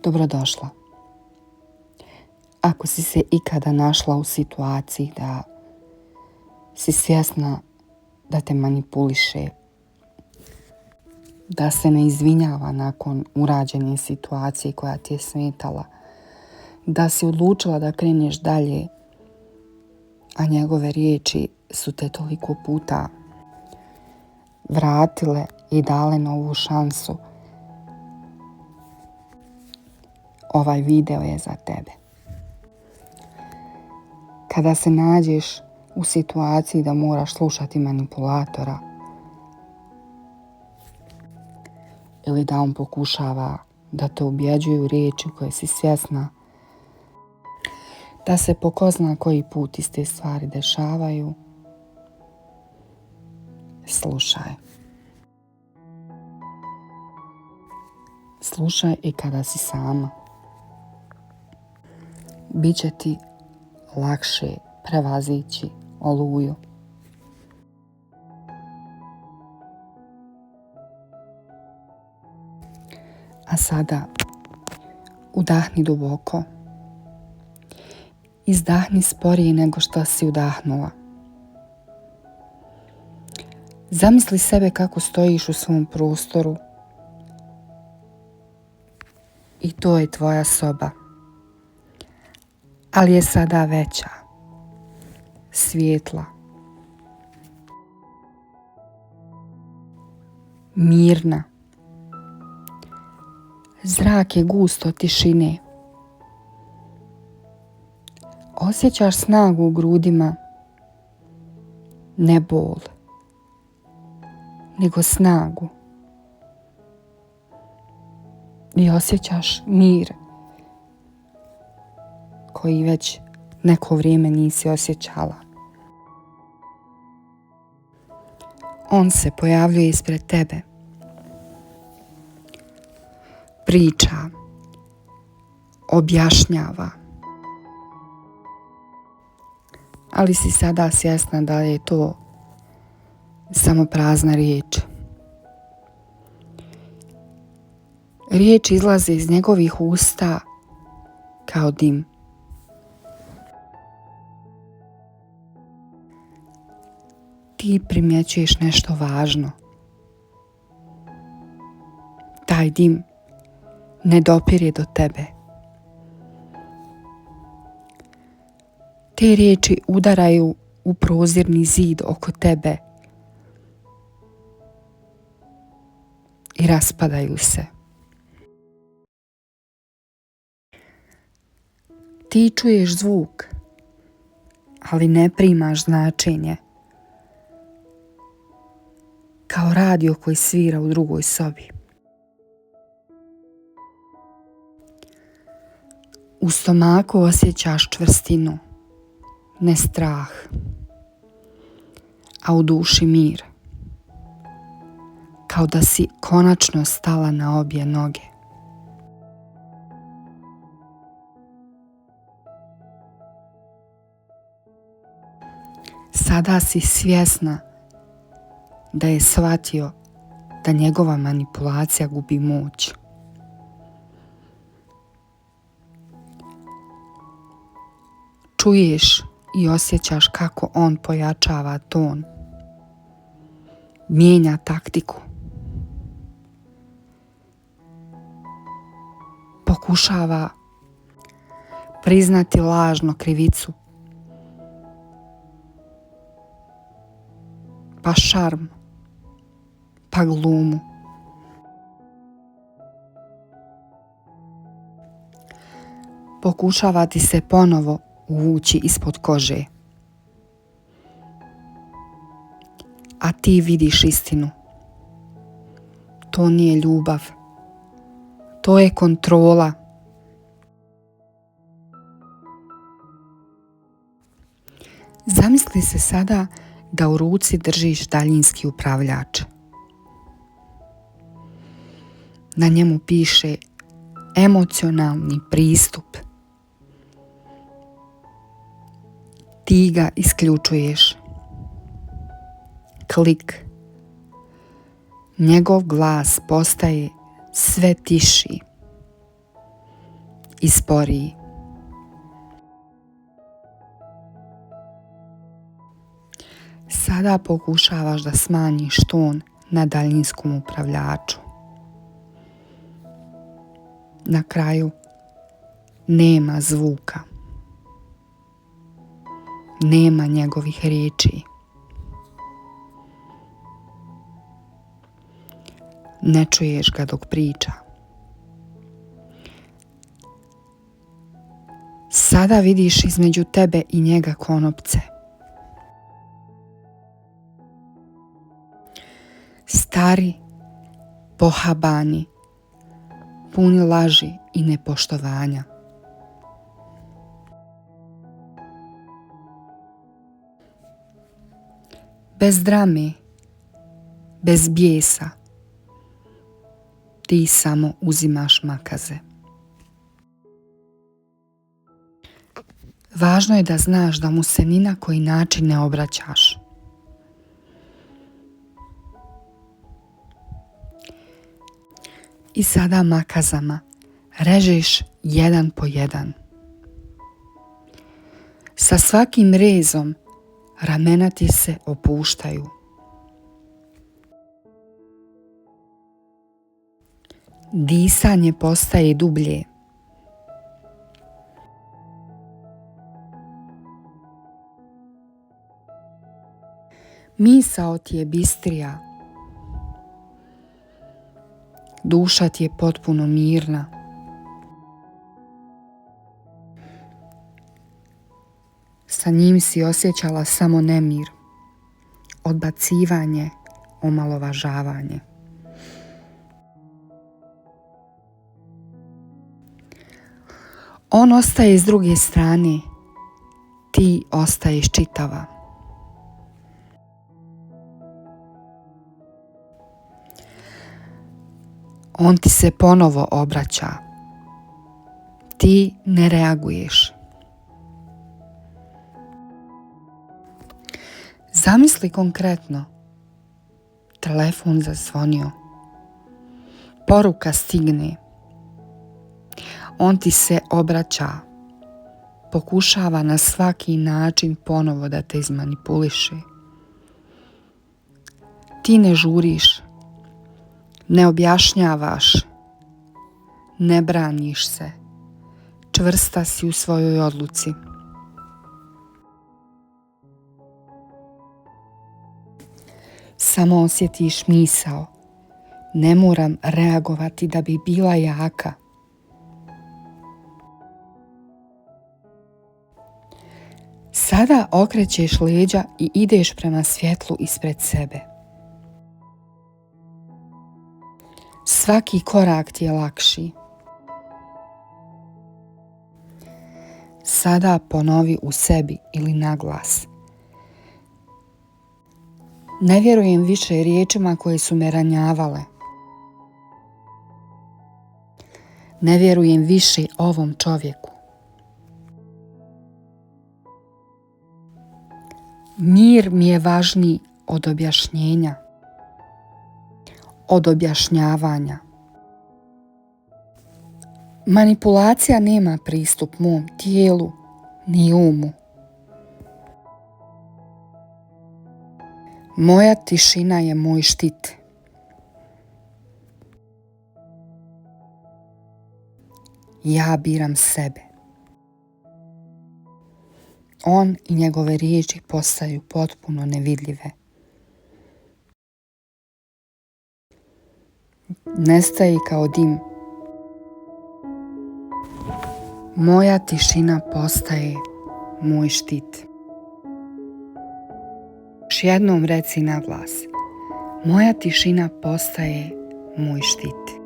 Dobrodošla. Ako si se ikada našla u situaciji da si svjesna da te manipuliše, da se ne izvinjava nakon urađene situacije koja ti je smetala, da si odlučila da kreneš dalje, a njegove riječi su te toliko puta vratile i dale novu šansu, ovaj video je za tebe. Kada se nađeš u situaciji da moraš slušati manipulatora ili da on pokušava da te ubjeđuju riječi koje si svjesna da se po ko zna koji put iste stvari dešavaju, slušaj. Slušaj i kada si sama. Biće ti lakše prevazići oluju. A sada udahni duboko. Izdahni sporije nego što si udahnula. Zamisli sebe kako stojiš u svom prostoru i to je tvoja soba. Ali je sada veća, svijetla, mirna. Zrak je gust od tišine. Osjećaš snagu u grudima, ne bol, nego snagu. I osjećaš mir koji već neko vrijeme nisi osjećala. On se pojavljuje ispred tebe. Priča, objašnjava. Ali si sada svjesna da je to samo prazna riječ. Riječi izlaze iz njegovih usta kao dim. Ti primjećuješ nešto važno. Taj dim ne dopire do tebe. Te riječi udaraju u prozirni zid oko tebe i raspadaju se. Ti čuješ zvuk, ali ne primaš značenje. Kao radio koji svira u drugoj sobi. U stomaku osjećaš čvrstinu, ne strah, a u duši mir. Kao da si konačno stala na obje noge. Sada si svjesna da je shvatio da njegova manipulacija gubi moć. Čuješ i osjećaš kako on pojačava ton, mijenja taktiku, pokušava priznati lažno krivicu, pa šarm, pa glumu. Pokušava ti se ponovo uvući ispod kože. A ti vidiš istinu. To nije ljubav. To je kontrola. Zamisli se sada da u ruci držiš daljinski upravljač. Na njemu piše emocionalni pristup. Ti ga isključuješ. Klik. Njegov glas postaje sve tiši. i sporiji. Sada pokušavaš da smanjiš ton na daljinskom upravljaču. Na kraju nema zvuka. Nema njegovih riječi. Ne čuješ ga dok priča. Sada vidiš između tebe i njega konopce. Stari, pohabani, puni laži i nepoštovanja. Bez drame, bez bijesa, ti samo uzimaš makaze. Važno je da znaš da mu se ni na koji način ne obraćaš. I sada makazama režeš jedan po jedan. Sa svakim rezom ramena ti se opuštaju. Disanje postaje dublje. Misao ti je bistrija. Duša ti je potpuno mirna. Sa njim si osjećala samo nemir, odbacivanje, omalovažavanje. On ostaje s druge strane, ti ostaješ čitava. On ti se ponovo obraća. Ti ne reaguješ. Zamisli konkretno. Telefon zazvonio. Poruka stigne. On ti se obraća. Pokušava na svaki način ponovo da te izmanipuliše. Ti ne žuriš. Ne objašnjavaš. Ne braniš se. Čvrsta si u svojoj odluci. Samo osjetiš misao. Ne moram reagovati da bi bila jaka. Sada okrećeš leđa i ideš prema svjetlu ispred sebe. Svaki korak ti je lakši. Sada ponovi u sebi ili naglas. Ne vjerujem više riječima koje su me ranjavale. Ne vjerujem više ovom čovjeku. Mir mi je važniji od objašnjenja, od objašnjavanja. Manipulacija nema pristup mom tijelu ni umu. Moja tišina je moj štit. Ja biram sebe. On i njegove riječi postaju potpuno nevidljive. Nestaje kao dim. Moja tišina postaje moj štit. Još jednom reci na glas. Moja tišina postaje moj štit.